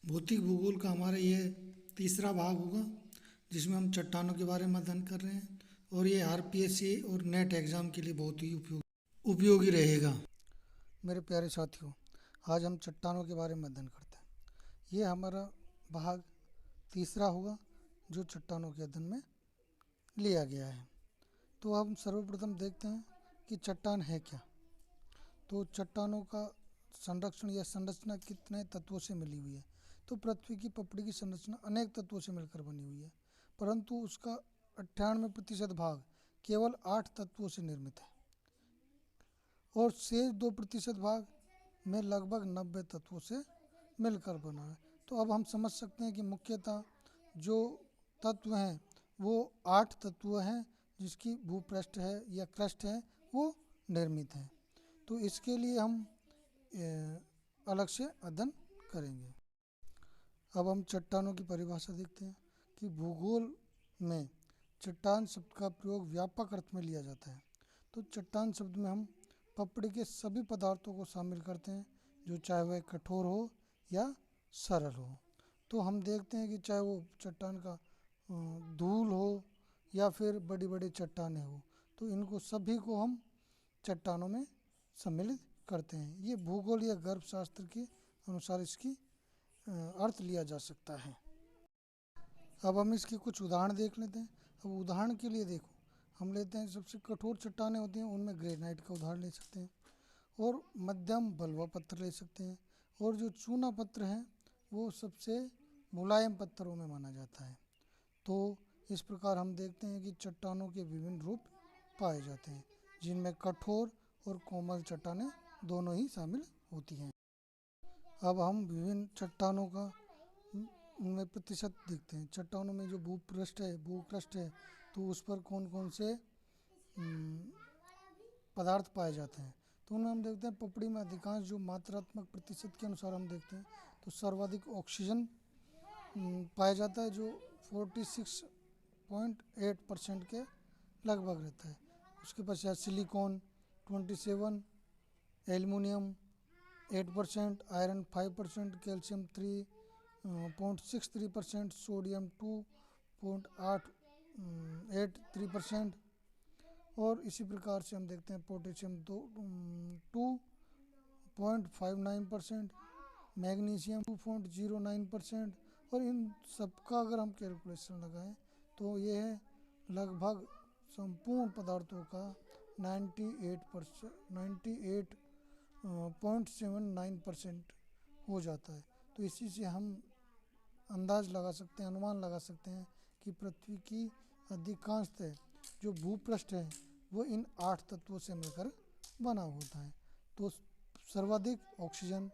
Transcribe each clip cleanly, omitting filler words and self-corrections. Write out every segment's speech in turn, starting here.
भौतिक भूगोल का हमारा ये तीसरा भाग होगा, जिसमें हम चट्टानों के बारे में अध्ययन कर रहे हैं। और ये आरपीएससी और नेट एग्ज़ाम के लिए बहुत ही उपयोगी रहेगा। मेरे प्यारे साथियों, आज हम चट्टानों के बारे में अध्ययन करते हैं। ये हमारा भाग तीसरा होगा जो चट्टानों के अध्ययन में लिया गया है। तो हम सर्वप्रथम देखते हैं कि चट्टान है क्या। तो चट्टानों का संरक्षण या संरचना कितने तत्वों से मिली हुई है। तो पृथ्वी की पपड़ी की संरचना अनेक तत्वों से मिलकर बनी हुई है, परंतु उसका 98% भाग केवल 8 तत्वों से निर्मित है और शेष 2% भाग में लगभग 90 तत्वों से मिलकर बना है। तो अब हम समझ सकते हैं कि मुख्यतः जो तत्व हैं वो 8 तत्व हैं, जिसकी भूपृष्ठ है या क्रस्ट है वो निर्मित है। तो इसके लिए हम अलग से अध्ययन करेंगे। अब हम चट्टानों की परिभाषा देखते हैं कि भूगोल में चट्टान शब्द का प्रयोग व्यापक अर्थ में लिया जाता है। तो चट्टान शब्द में हम पपड़ी के सभी पदार्थों को शामिल करते हैं, जो चाहे वह कठोर हो या सरल हो। तो हम देखते हैं कि चाहे वो चट्टान का धूल हो या फिर बड़ी बड़ी चट्टानें हो, तो इनको सभी को हम चट्टानों में सम्मिलित करते हैं। ये भूगोल या गर्भशास्त्र के अनुसार इसकी अर्थ लिया जा सकता है। अब हम इसके कुछ उदाहरण देख लेते हैं। अब उदाहरण के लिए देखो, हम लेते हैं सबसे कठोर चट्टानें होती हैं, उनमें ग्रेनाइट का उदाहरण ले सकते हैं, और मध्यम बलुआ पत्थर ले सकते हैं, और जो चूना पत्थर हैं वो सबसे मुलायम पत्थरों में माना जाता है। तो इस प्रकार हम देखते हैं कि चट्टानों के विभिन्न रूप पाए जाते हैं, जिनमें कठोर और कोमल चट्टानें दोनों ही शामिल होती हैं। अब हम विभिन्न चट्टानों का उनमें प्रतिशत देखते हैं। चट्टानों में जो भूपृष्ठ है, तो उस पर कौन कौन से पदार्थ पाए जाते हैं। तो उनमें हम देखते हैं पपड़ी में अधिकांश जो मात्रात्मक प्रतिशत के अनुसार हम देखते हैं, तो सर्वाधिक ऑक्सीजन पाया जाता है, जो 46.8% के लगभग रहता है। उसके पश्चात silicon 27, aluminium 8%, iron 5%, calcium 3.63%, sodium 2.83%, और इसी प्रकार से हम देखते हैं पोटेशियम 2.59%, मैग्नीशियम 2.09%। और इन सबका अगर हम कैलकुलेशन लगाएं तो ये है लगभग संपूर्ण पदार्थों का 98.79% हो जाता है। तो इसी से हम अंदाज लगा सकते हैं, अनुमान लगा सकते हैं कि पृथ्वी की अधिकांशतः जो भूपृष्ठ है वो इन 8 तत्वों से मिलकर बना होता है। तो सर्वाधिक ऑक्सीजन,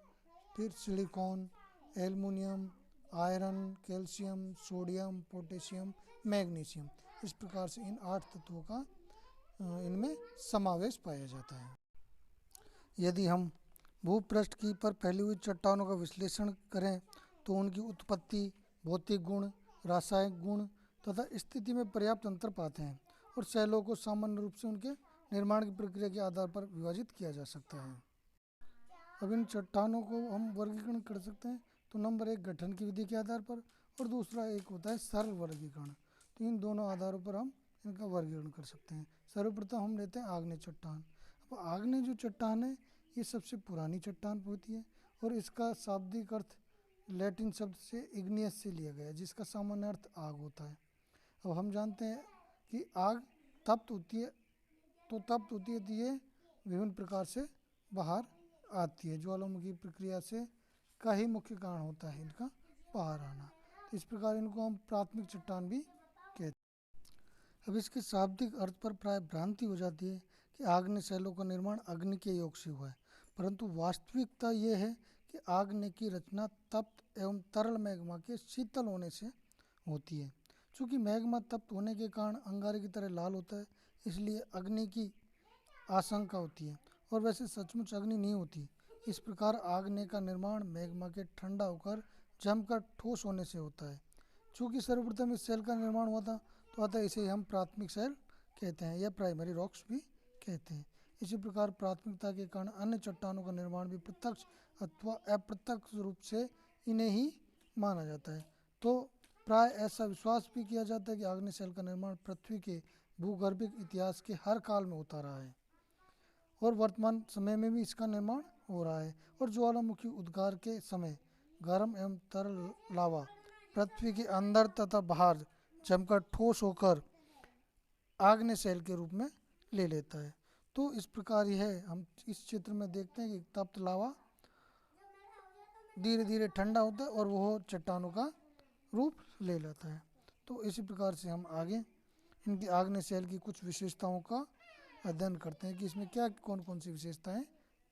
फिर silicon, aluminium, iron, calcium, sodium, potassium, magnesium, इस प्रकार से इन 8 तत्वों का इनमें समावेश पाया जाता है। यदि हम भूपृष्ठ की पर फैली हुई चट्टानों का विश्लेषण करें तो उनकी उत्पत्ति, भौतिक गुण, रासायनिक गुण तथा स्थिति में पर्याप्त अंतर पाते हैं, और शैलों को सामान्य रूप से उनके निर्माण की प्रक्रिया के आधार पर विभाजित किया जा सकता है। अब इन चट्टानों को हम वर्गीकरण कर सकते हैं। तो नंबर 1 गठन की विधि के आधार पर, और दूसरा एक होता है सरल वर्गीकरण। तो इन दोनों आधारों पर हम इनका वर्गीकरण कर सकते हैं। सर्वप्रथम हम लेते हैं आग्नेय चट्टान। अब आग्नेय जो चट्टान है ये सबसे पुरानी चट्टान होती है, और इसका शाब्दिक अर्थ लैटिन शब्द से इग्नियस से लिया गया है, जिसका सामान्य अर्थ आग होता है। अब हम जानते हैं कि आग तप्त होती है, तो ये विभिन्न प्रकार से बाहर आती है। ज्वालामुखी प्रक्रिया से का ही मुख्य कारण होता है इनका बाहर आना। तो इस प्रकार इनको हम प्राथमिक चट्टान भी कहते हैं। अब इसके शाब्दिक अर्थ पर प्राय भ्रांति हो जाती है कि आग्नेय शैलों का निर्माण अग्नि के योग से हुआ है, परंतु वास्तविकता ये है कि आग्नेय की रचना तप्त एवं तरल मैग्मा के शीतल होने से होती है। चूँकि मैग्मा तप्त होने के कारण अंगारे की तरह लाल होता है, इसलिए अग्नि की आशंका होती है, और वैसे सचमुच अग्नि नहीं होती। इस प्रकार आग्नेय का निर्माण मैग्मा के ठंडा होकर जमकर ठोस होने से होता है। चूँकि सर्वप्रथम इस सेल का निर्माण हुआ था, तो अतः इसे हम प्राथमिक सेल कहते हैं या प्राइमरी रॉक्स भी कहते हैं। इसी प्रकार प्राथमिकता के कारण अन्य चट्टानों का निर्माण भी प्रत्यक्ष अथवा अप्रत्यक्ष रूप से इन्हें ही माना जाता है। तो प्राय ऐसा विश्वास भी किया जाता है कि आग्नेय शैल का निर्माण पृथ्वी के भूगर्भिक इतिहास के हर काल में होता रहा है और वर्तमान समय में भी इसका निर्माण हो रहा है। और ज्वालामुखी उद्गार के समय गर्म एवं तरल लावा पृथ्वी के अंदर तथा बाहर जमकर ठोस होकर आग्नेय शैल के रूप में ले लेता है। तो इस प्रकार यह हम इस चित्र में देखते हैं कि तप्त लावा धीरे धीरे ठंडा होता है और वह चट्टानों का रूप ले लेता है। तो इसी प्रकार से हम आगे इनकी आग्नेय शैल की कुछ विशेषताओं का अध्ययन करते हैं कि इसमें क्या कौन कौन सी विशेषताएं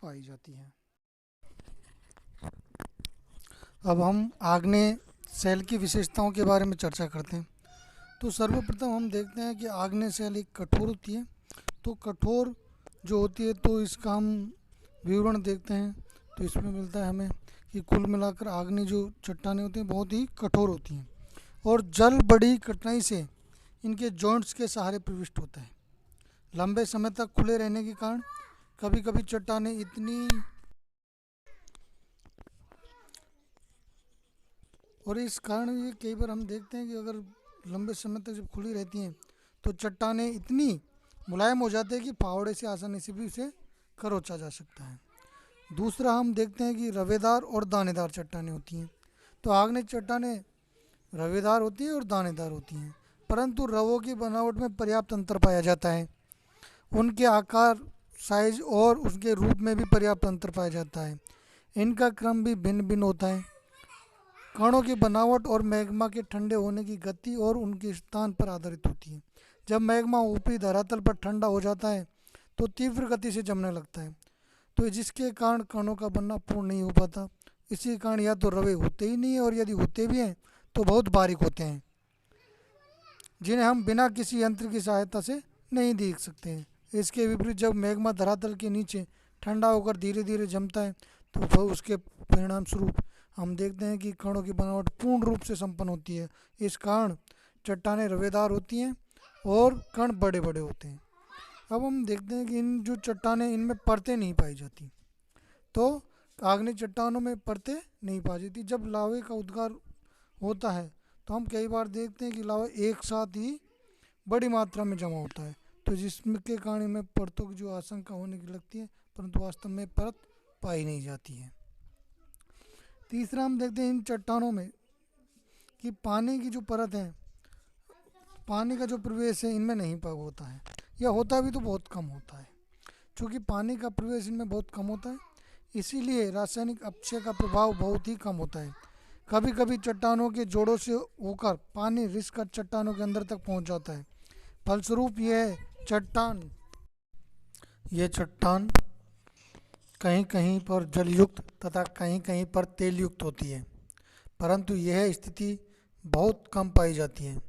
पाई जाती हैं। अब हम आग्नेय शैल की विशेषताओं के बारे में चर्चा करते हैं। तो सर्वप्रथम हम देखते हैं कि आग्नेय शैल एक कठोर होती है। तो कठोर जो होती है तो इसका हम विवरण देखते हैं तो इसमें मिलता है हमें कि कुल मिलाकर आग्नेय जो चट्टानें होती हैं बहुत ही कठोर होती हैं और जल बड़ी कठिनाई से इनके जॉइंट्स के सहारे प्रविष्ट होता है। लंबे समय तक खुले रहने के कारण कभी कभी चट्टानें इतनी और इस कारण ये कई बार हम देखते हैं कि अगर लंबे समय तक जब खुली रहती हैं तो चट्टानें इतनी मुलायम हो जाती है कि फावड़े से आसानी से भी उसे खरोचा जा सकता है। दूसरा हम देखते हैं कि रवेदार और दानेदार चट्टानें होती हैं। तो आग्नेय चट्टानें रवेदार होती हैं और दानेदार होती हैं, परंतु रवों की बनावट में पर्याप्त अंतर पाया जाता है। उनके आकार, साइज और उसके रूप में भी पर्याप्त अंतर पाया जाता है। इनका क्रम भी भिन्न भिन्न होता है। कणों की बनावट और मैग्मा के ठंडे होने की गति और उनके स्थान पर आधारित होती है। जब मैग्मा ऊपरी धरातल पर ठंडा हो जाता है तो तीव्र गति से जमने लगता है, तो जिसके कारण कणों का बनना पूर्ण नहीं हो पाता। इसी कारण या तो रवे होते ही नहीं है और यदि होते भी हैं तो बहुत बारीक होते हैं, जिन्हें हम बिना किसी यंत्र की सहायता से नहीं देख सकते हैं। इसके विपरीत जब मैग्मा धरातल के नीचे ठंडा होकर धीरे धीरे जमता है तो वह उसके परिणाम स्वरूप हम देखते हैं कि कणों की बनावट पूर्ण रूप से संपन्न होती है। इस कारण चट्टानें रवेदार होती हैं और कण बड़े बड़े होते हैं। अब हम देखते हैं कि इन जो चट्टानें इनमें परतें नहीं पाई जाती। तो आग्नेय चट्टानों में परतें नहीं पाई जाती। जब लावे का उद्गार होता है तो हम कई बार देखते हैं कि लावा एक साथ ही बड़ी मात्रा में जमा होता है, तो जिसके कारण इनमें परतों की जो आशंका होने की लगती है, परंतु वास्तव में परत पाई नहीं जाती है। तीसरा हम देखते हैं इन चट्टानों में कि पानी की जो परत है, पानी का जो प्रवेश है इनमें नहीं होता है, या होता भी तो बहुत कम होता है। चूँकि पानी का प्रवेश इनमें बहुत कम होता है, इसीलिए रासायनिक अपक्षय का प्रभाव बहुत ही कम होता है। कभी कभी चट्टानों के जोड़ों से होकर पानी रिसकर चट्टानों के अंदर तक पहुंच जाता है। फलस्वरूप यह चट्टान कहीं कहीं पर जलयुक्त तथा कहीं कहीं पर तेलयुक्त होती है, परंतु यह स्थिति बहुत कम पाई जाती है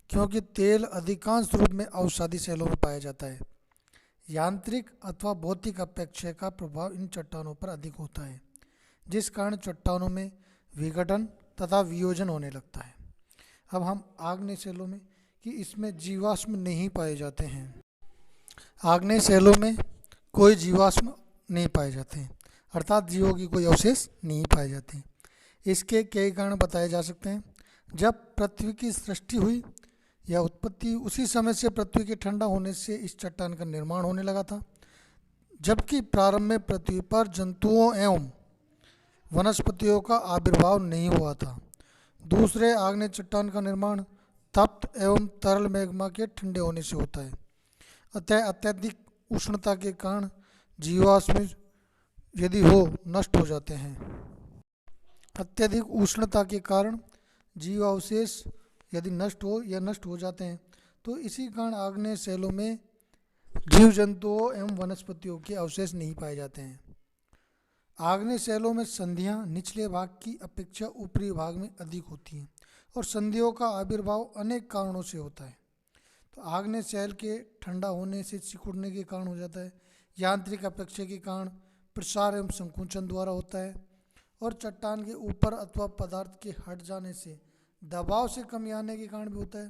क्योंकि तेल अधिकांश रूप में अवसादी शैलों में पाया जाता है। यांत्रिक अथवा भौतिक अपक्षय का प्रभाव इन चट्टानों पर अधिक होता है, जिस कारण चट्टानों में विघटन तथा वियोजन होने लगता है। अब हम आग्नेय शैलों में कि इसमें जीवाश्म नहीं पाए जाते हैं। आग्नेय शैलों में कोई जीवाश्म नहीं पाए जाते हैं, अर्थात जीवों की कोई अवशेष नहीं पाए जाते हैं। इसके कई कारण बताए जा सकते हैं। जब पृथ्वी की सृष्टि हुई या उत्पत्ति, उसी समय से पृथ्वी के ठंडा होने से इस चट्टान का निर्माण होने लगा था, जबकि प्रारंभ में पृथ्वी पर जंतुओं एवं वनस्पतियों का आविर्भाव नहीं हुआ था। दूसरे, आग्नेय चट्टान का निर्माण तप्त एवं तरल मैग्मा के ठंडे होने से होता है। अतः अत्यधिक उष्णता के कारण जीवाश्म यदि हो नष्ट हो जाते हैं। अत्यधिक उष्णता के कारण जीवावशेष यदि नष्ट हो जाते हैं, तो इसी कारण आग्नेय शैलों में जीव जंतुओं एवं वनस्पतियों के अवशेष नहीं पाए जाते हैं। आग्नेय शैलों में संधियाँ निचले भाग की अपेक्षा ऊपरी भाग में अधिक होती हैं और संधियों का आविर्भाव अनेक कारणों से होता है। तो आग्नेय शैल के ठंडा होने से सिकुड़ने के कारण हो जाता है, यांत्रिक अपक्षय के कारण प्रसार एवं संकुचन द्वारा होता है, और चट्टान के ऊपर अथवा पदार्थ के हट जाने से दबाव से कमी आने के कारण भी होता है,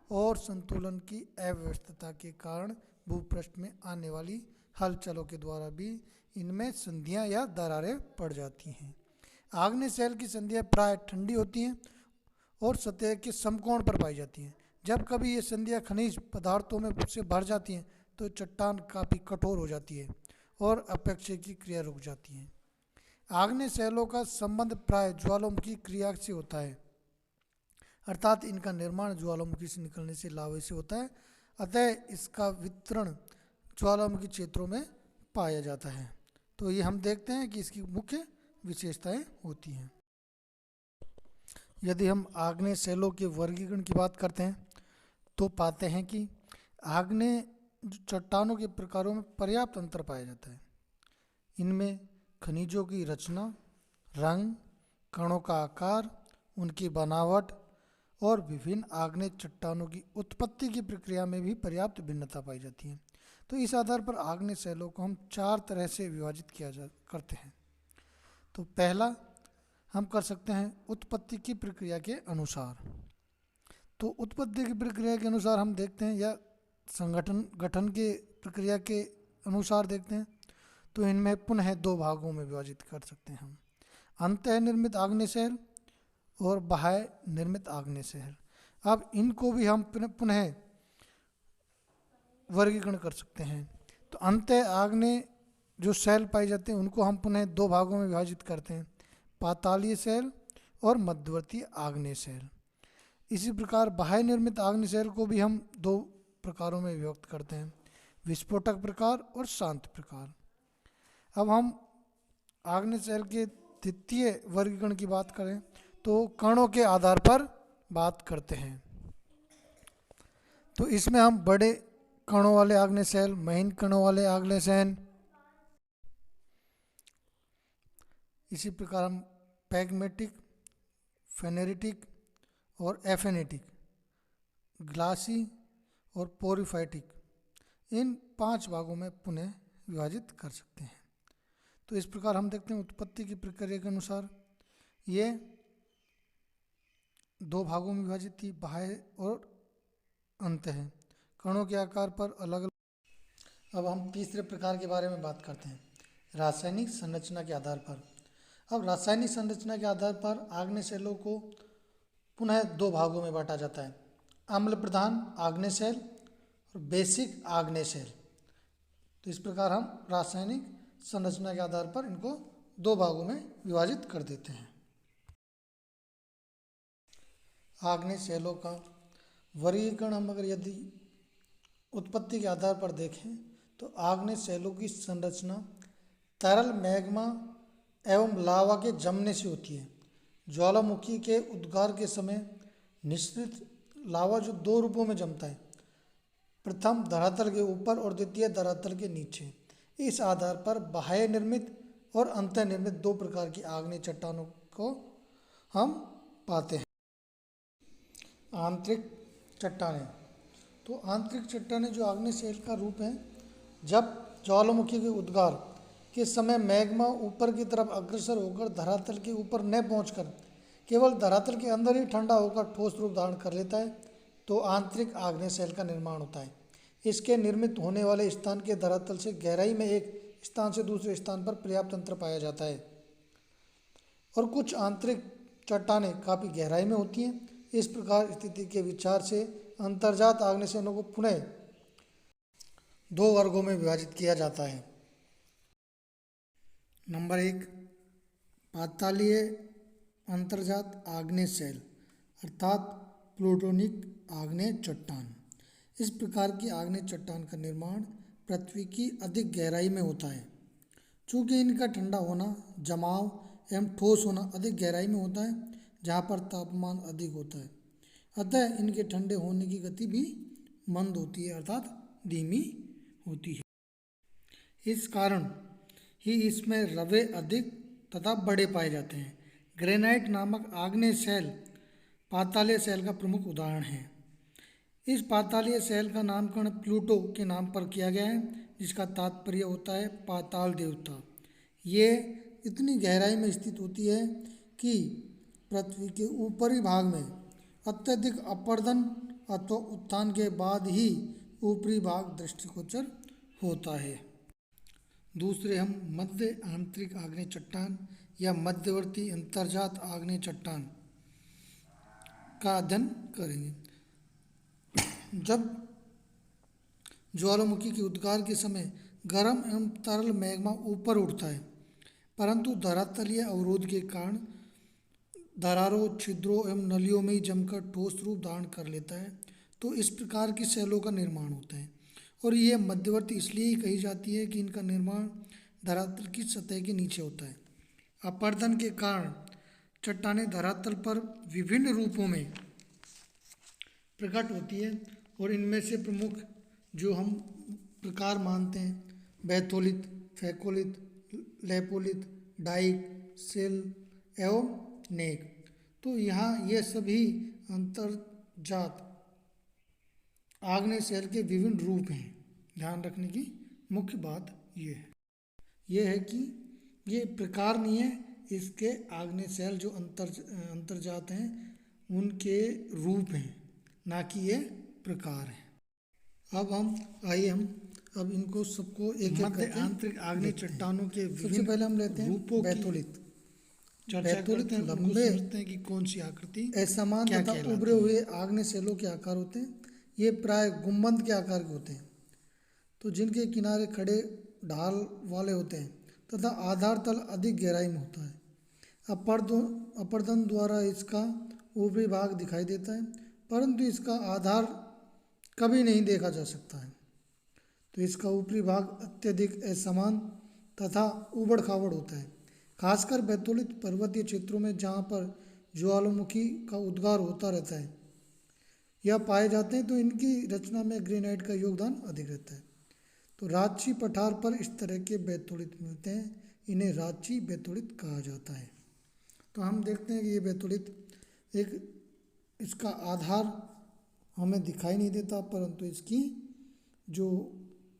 और संतुलन की अव्यवस्था के कारण भूपृष्ठ में आने वाली हलचलों के द्वारा भी इनमें संधियाँ या दरारें पड़ जाती हैं। आग्नेय शैल की संधियाँ प्राय ठंडी होती हैं और सतह के समकोण पर पाई जाती हैं। जब कभी ये संधियाँ खनिज पदार्थों में से भर जाती हैं तो चट्टान काफ़ी कठोर हो जाती है और अपेक्षाकृत क्रिया रुक जाती है। आग्नेय शैलों का संबंध प्राय ज्वालामुखी क्रिया से होता है, अर्थात इनका निर्माण ज्वालामुखी से निकलने से लावे से होता है, अतः इसका वितरण ज्वालामुखी क्षेत्रों में पाया जाता है। तो ये हम देखते हैं कि इसकी मुख्य विशेषताएं होती हैं। यदि हम आग्नेय शैलों के वर्गीकरण की बात करते हैं तो पाते हैं कि आग्नेय चट्टानों के प्रकारों में पर्याप्त अंतर पाया जाता है। इनमें खनिजों की रचना, रंग, कणों का आकार, उनकी बनावट और विभिन्न आग्नेय चट्टानों की उत्पत्ति की प्रक्रिया में भी पर्याप्त भिन्नता पाई जाती है। तो इस आधार पर आग्नेय शैलों को हम 4 तरह से विभाजित करते हैं। तो पहला हम कर सकते हैं उत्पत्ति की प्रक्रिया के अनुसार। तो उत्पत्ति की प्रक्रिया के अनुसार हम देखते हैं या गठन के प्रक्रिया के अनुसार देखते हैं तो इनमें पुनः 2 भागों में विभाजित कर सकते हैं हम, अंतःनिर्मित आग्नेय शैल और बाह्य निर्मित आग्नेय शैल। अब इनको भी हम पुनः वर्गीकरण कर सकते हैं। तो अंतः आग्नेय जो शैल पाए जाते हैं उनको हम पुनः 2 भागों में विभाजित करते हैं, पातालीय शैल और मध्यवर्ती आग्नेय शैल। इसी प्रकार बाह्य निर्मित आग्नेय शैल को भी हम 2 प्रकारों में विभक्त करते हैं, विस्फोटक प्रकार और शांत प्रकार। अब हम आग्नेय शैल के द्वितीय वर्गीकरण की बात करें तो कणों के आधार पर बात करते हैं। तो इसमें हम बड़े कणों वाले आग्नेय शैल, महीन कणों वाले आग्नेय शैल, इसी प्रकार हम पैगमेटिक, फेनेरिटिक और एफेनेटिक, ग्लासी और पोरिफाइटिक, इन 5 भागों में पुनः विभाजित कर सकते हैं। तो इस प्रकार हम देखते हैं उत्पत्ति की प्रक्रिया के अनुसार ये 2 भागों में विभाजित थी, बाह्य और अंत है, कणों के आकार पर अलग अलग। अब हम तीसरे प्रकार के बारे में बात करते हैं, रासायनिक संरचना के आधार पर। अब रासायनिक संरचना के आधार पर आग्नेय शैलों को पुनः 2 भागों में बांटा जाता है, अम्ल प्रधान आग्नेय शैल और बेसिक आग्नेय शैल। तो इस प्रकार हम रासायनिक संरचना के आधार पर इनको 2 भागों में विभाजित कर देते हैं। आग्नेय शैलों का वर्गीकरण हम अगर यदि उत्पत्ति के आधार पर देखें तो आग्नेय शैलों की संरचना तरल मैग्मा एवं लावा के जमने से होती है। ज्वालामुखी के उद्गार के समय निश्चित लावा जो 2 रूपों में जमता है, प्रथम धरातल के ऊपर और द्वितीय धरातल के नीचे। इस आधार पर बाह्य निर्मित और अंतर्निर्मित 2 प्रकार की आग्नेय चट्टानों को हम पाते हैं। आंतरिक चट्टानें, तो आंतरिक चट्टानें जो आग्नेय शैल का रूप है, जब ज्वालामुखी के उद्गार के समय मैग्मा ऊपर की तरफ अग्रसर होकर धरातल के ऊपर न पहुंचकर केवल धरातल के अंदर ही ठंडा होकर ठोस रूप धारण कर लेता है तो आंतरिक आग्नेय शैल का निर्माण होता है। इसके निर्मित होने वाले स्थान के धरातल से गहराई में एक स्थान से दूसरे स्थान पर पर्याप्त अंतर पाया जाता है और कुछ आंतरिक चट्टानें काफ़ी गहराई में होती हैं। इस प्रकार स्थिति के विचार से अंतर्जात आग्नेय शैलों को पुनः 2 वर्गों में विभाजित किया जाता है। नंबर 1, पातालीय अंतर्जात आग्नेय शैल अर्थात प्लूटोनिक आग्नेय चट्टान। इस प्रकार की आग्नेय चट्टान का निर्माण पृथ्वी की अधिक गहराई में होता है। चूँकि इनका ठंडा होना, जमाव एवं ठोस होना अधिक गहराई में होता है जहाँ पर तापमान अधिक होता है, अतः इनके ठंडे होने की गति भी मंद होती है अर्थात धीमी होती है। इस कारण ही इसमें रवे अधिक तथा बड़े पाए जाते हैं। ग्रेनाइट नामक आग्नेय शैल पातालीय शैल का प्रमुख उदाहरण है। इस पातालीय शैल का नामकरण प्लूटो के नाम पर किया गया है, जिसका तात्पर्य होता है पाताल देवता। ये इतनी गहराई में स्थित होती है कि पृथ्वी के ऊपरी भाग में अत्यधिक अपर्दन अथवा उत्थान के बाद ही ऊपरी भाग दृष्टिगोचर होता है। दूसरे हम मध्य आंतरिक आग्नेय चट्टान या मध्यवर्ती अंतर्जात आग्नेय चट्टान का अध्ययन करेंगे। जब ज्वालामुखी के उद्गार के समय गर्म एवं तरल मैग्मा ऊपर उठता है, परंतु धरातलीय अवरोध के कारण दरारों, छिद्रों एवं नलियों में ही जमकर ठोस रूप धारण कर लेता है, तो इस प्रकार की सेलों का निर्माण होता है। और ये मध्यवर्ती इसलिए ही कही जाती है कि इनका निर्माण धरातल की सतह के नीचे होता है। अपरदन के कारण चट्टानें धरातल पर विभिन्न रूपों में प्रकट होती है और इनमें से प्रमुख जो हम प्रकार मानते हैं बैथोलित, फैकोलित, लेपोलित, डाइक, सिल एवं नेक। तो यहाँ ये सभी अंतर्जात आग्नेय शैल के विभिन्न रूप हैं। ध्यान रखने की मुख्य बात ये है कि ये प्रकार नहीं है, इसके आग्नेय शैल जो अंतर्जात हैं उनके रूप हैं, ना कि ये प्रकार हैं। हम अब इनको सबको एक मध्य आंतरिक आग्नेय चट्टानों के सबसे पहले हम लेते हैं रूपों की बैथोलित। चर्चा करते हैं, उनको लंबे समझते हैं कि कौन सी आकृति असमान क्या तथा कहलाती उभरे हुए आग्नेय शैलों के आकार होते हैं। ये प्राय गुंबद के आकार के होते हैं, तो जिनके किनारे खड़े ढाल वाले होते हैं तथा आधार तल अधिक गहराई में होता है। अपरदन द्वारा इसका ऊपरी भाग दिखाई देता है, परंतु इसका आधार कभी नहीं देखा जा सकता है। तो इसका ऊपरी भाग अत्यधिक असमान तथा उबड़ खाबड़ होता है, खासकर बैतूलित पर्वतीय क्षेत्रों में जहाँ पर ज्वालामुखी का उद्गार होता रहता है या पाए जाते हैं, तो इनकी रचना में ग्रेनाइट का योगदान अधिक रहता है। तो राजची पठार पर इस तरह के बैतूलित मिलते हैं, इन्हें राजची बैतूलित कहा जाता है। तो हम देखते हैं कि ये बैतूलित इसका आधार हमें दिखाई नहीं देता, परंतु इसकी जो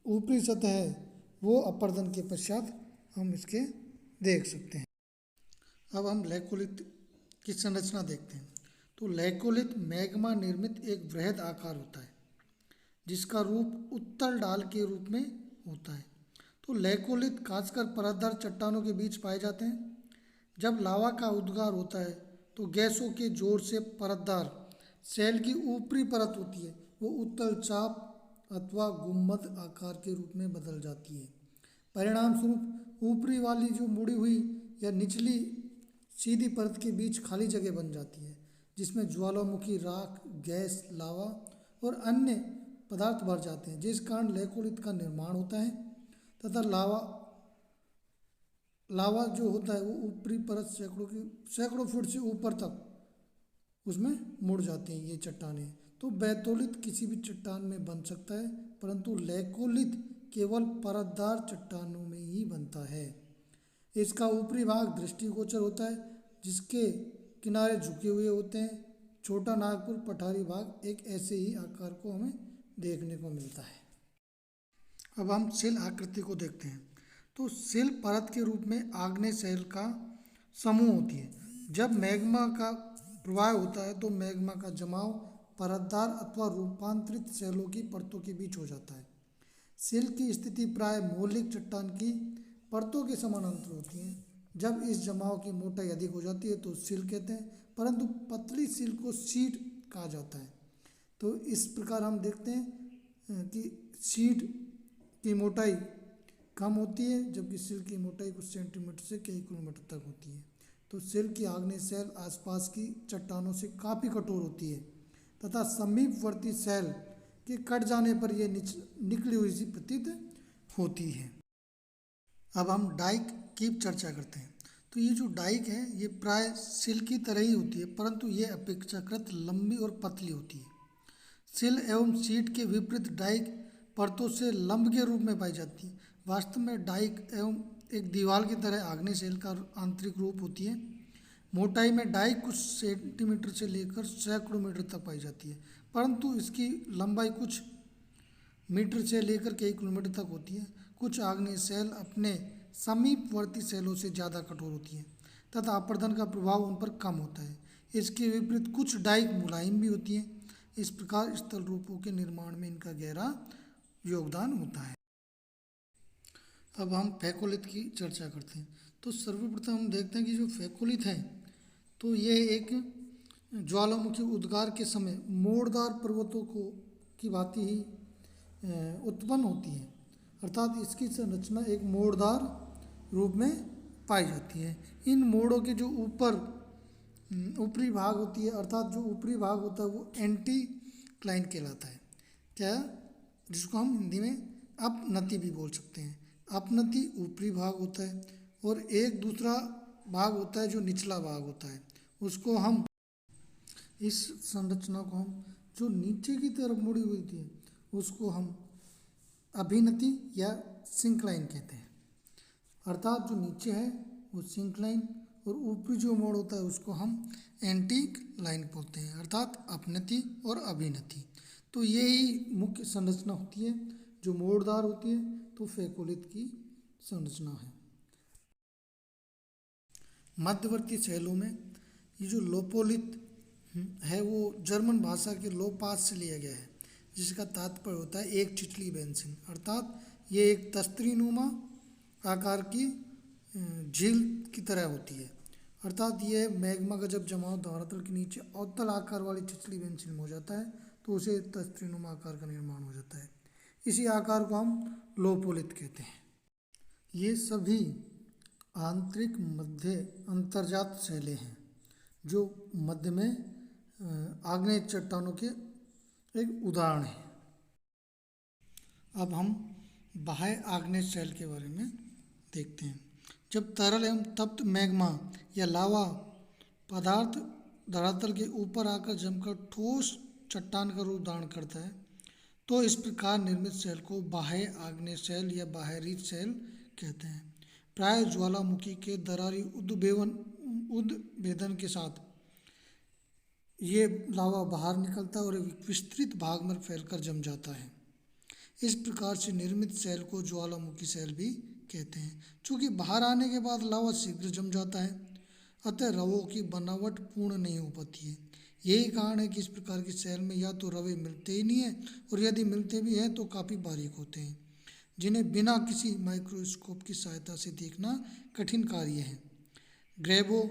ऊपरी सतह है वो अपरदन के पश्चात हम इसके देख सकते हैं। अब हम लैकोलित की संरचना देखते हैं। तो लैकोलित मैग्मा निर्मित एक वृहद आकार होता है जिसका रूप उत्तल डाल के रूप में होता है। तो लैकोलित खासकर परतदार चट्टानों के बीच पाए जाते हैं। जब लावा का उद्गार होता है तो गैसों के जोर से परतदार शैल की ऊपरी परत होती है वो उत्तल चाप अथवा गुंबद आकार के रूप में बदल जाती है। परिणाम स्वरूप ऊपरी वाली जो मुड़ी हुई या निचली सीधी परत के बीच खाली जगह बन जाती है, जिसमें ज्वालामुखी राख, गैस, लावा और अन्य पदार्थ भर जाते हैं, जिस कारण लैकोलित का निर्माण होता है तथा लावा जो होता है वो ऊपरी परत सैकड़ों फुट से ऊपर तक उसमें मुड़ जाते हैं ये चट्टानें। तो बैतूलित किसी भी चट्टान में बन सकता है, परंतु लैकोलित केवल परतदार चट्टानों में ही बनता है। इसका ऊपरी भाग दृष्टिगोचर होता है, जिसके किनारे झुके हुए होते हैं। छोटा नागपुर पठारी भाग एक ऐसे ही आकार को हमें देखने को मिलता है। अब हम सिल आकृति को देखते हैं। तो सिल परत के रूप में आग्नेय शैल का समूह होती है। जब मैग्मा का प्रवाह होता है तो मैग्मा का जमाव परतदार अथवा रूपांतरित शैलों की परतों के बीच हो जाता है। सिल की स्थिति प्राय मौलिक चट्टान की परतों के समानांतर होती है। जब इस जमाव की मोटाई अधिक हो जाती है तो सिल कहते हैं, परंतु पतली सिल को सीट कहा जाता है। तो इस प्रकार हम देखते हैं कि सीट की मोटाई कम होती है, जबकि सिल की मोटाई कुछ सेंटीमीटर से कई किलोमीटर तक होती है। तो सिल की आग्नेय शैल आसपास की चट्टानों से काफ़ी कठोर होती है तथा समीपवर्ती शैल के कट जाने पर यह निकली हुई सी प्रतीत होती है। अब हम डाइक की चर्चा करते हैं। तो ये जो डाइक है ये प्राय सिल की तरह ही होती है, परंतु ये अपेक्षाकृत लंबी और पतली होती है। सिल एवं सीट के विपरीत डाइक परतों से लंब के रूप में पाई जाती है। वास्तव में डाइक एवं एक दीवार की तरह आग्नेय शैल का आंतरिक रूप होती है। मोटाई में डाइक कुछ सेंटीमीटर से लेकर सैकड़ों मीटर तक पाई जाती है, परंतु इसकी लंबाई कुछ मीटर से लेकर कई किलोमीटर तक होती है। कुछ आग्नेय शैल अपने समीपवर्ती शैलों से ज़्यादा कठोर होती हैं तथा अपरदन का प्रभाव उन पर कम होता है। इसके विपरीत कुछ डाइक मुलायम भी होती हैं। इस प्रकार स्थल रूपों के निर्माण में इनका गहरा योगदान होता है। अब हम फैकोलित की चर्चा करते हैं। तो सर्वप्रथम हम देखते हैं कि जो फेकोलिथ है तो ये एक ज्वालामुखी उद्गार के समय मोड़दार पर्वतों को की भांति ही उत्पन्न होती है, अर्थात इसकी संरचना एक मोड़दार रूप में पाई जाती है। इन मोड़ों के जो ऊपरी भाग होती है, अर्थात जो ऊपरी भाग होता है वो एंटीक्लाइन कहलाता है, क्या, जिसको हम हिंदी में अपनति भी बोल सकते हैं। अपनति ऊपरी भाग होता है और एक दूसरा भाग होता है जो निचला भाग होता है, उसको हम, इस संरचना को हम जो नीचे की तरफ मुड़ी हुई थी उसको हम अभिनति या सिंक्लाइन कहते हैं, अर्थात जो नीचे है वो सिंक्लाइन और ऊपरी जो मोड़ होता है उसको हम एंटीक्लाइन बोलते हैं, अर्थात अपनति और अभिनति। तो यही मुख्य संरचना होती है जो मोड़दार होती है, तो फेकोलिथ की संरचना है। मध्यवर्ती शैलों में ये जो लोपोलिथ है वो जर्मन भाषा के लोपास से लिया गया है, जिसका तात्पर्य होता है एक चिचली बेंसिन, अर्थात ये एक तस्तरीनुमा आकार की झील की तरह होती है, अर्थात ये मैग्मा का जब जमाव धरातल के नीचे अवतल आकार वाली चिचली बेंसिन में हो जाता है तो उसे तस्तरीनुमा आकार का निर्माण हो जाता है। इसी आकार को हम लोपोलिथ कहते हैं। ये सभी आंतरिक मध्य अंतर्जात शैलें हैं जो मध्य में आग्नेय चट्टानों के एक उदाहरण है। अब हम बाह्य आग्नेय शैल के बारे में देखते हैं। जब तरल एवं तप्त मैग्मा या लावा पदार्थ धरातल के ऊपर आकर जमकर ठोस चट्टान का रूप धारण करता है तो इस प्रकार निर्मित शैल को बाह्य आग्नेय शैल या बाह्यरीच शैल कहते हैं। प्राय ज्वालामुखी के दरारी उद्भेदन के साथ ये लावा बाहर निकलता है और एक विस्तृत भाग में फैलकर जम जाता है। इस प्रकार से निर्मित शैल को ज्वालामुखी शैल भी कहते हैं। चूँकि बाहर आने के बाद लावा शीघ्र जम जाता है, अतः रवों की बनावट पूर्ण नहीं हो पाती है। यही कारण है कि इस प्रकार की शैल में या तो रवे मिलते ही नहीं है और यदि मिलते भी हैं तो काफ़ी बारीक होते हैं, जिन्हें बिना किसी माइक्रोस्कोप की सहायता से देखना कठिन कार्य है। ग्रेबो,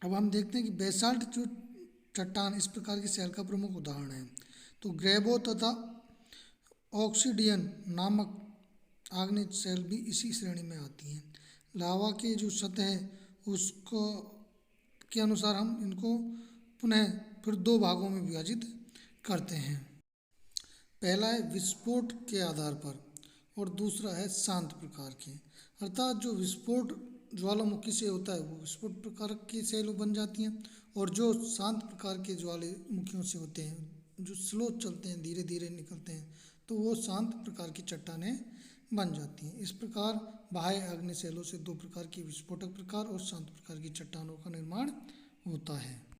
अब हम देखते हैं कि बेसाल्ट जो चट्टान इस प्रकार की शैल का प्रमुख उदाहरण है। तो ग्रेबो तथा ऑक्सीडियन नामक आग्नेय शैल भी इसी श्रेणी में आती हैं। लावा की जो सतह है उसको के अनुसार हम इनको पुनः फिर दो भागों में विभाजित करते हैं। पहला है विस्फोट के आधार पर और दूसरा है शांत प्रकार के, अर्थात जो विस्फोट ज्वालामुखी से होता है वो विस्फोट प्रकार की शैल बन जाती हैं और जो शांत प्रकार के ज्वालामुखियों से होते हैं जो स्लो चलते हैं, धीरे धीरे निकलते हैं, तो वो शांत प्रकार की चट्टानें बन जाती हैं। इस प्रकार बाह्य आग्नेय शैलों से दो प्रकार की विस्फोटक प्रकार और शांत प्रकार की चट्टानों का निर्माण होता है।